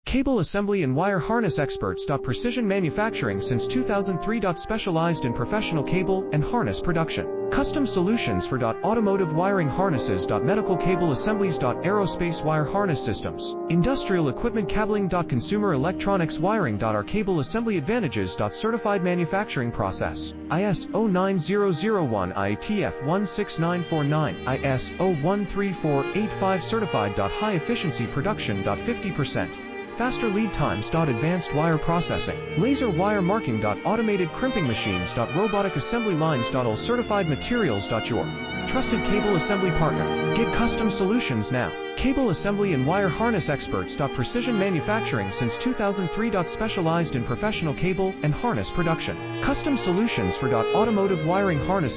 Cable assembly and wire harness experts. Precision manufacturing since 2003. Specialized in professional cable and harness production. Custom solutions for automotive wiring harnesses. Medical cable assemblies. Aerospace wire harness systems. Industrial equipment cabling. Consumer electronics wiring. Our cable assembly advantages. Certified manufacturing process. ISO 9001 IATF 16949 ISO 13485 certified. High efficiency production. 50%. Faster lead times. Advanced wire processing. Laser wire marking. Automated crimping machines. Robotic assembly lines. All certified materials. Your trusted cable assembly partner. Get custom solutions now. Cable assembly and wire harness experts. Precision manufacturing since 2003. Specialized in professional cable and harness production. Custom solutions for automotive wiring harnesses.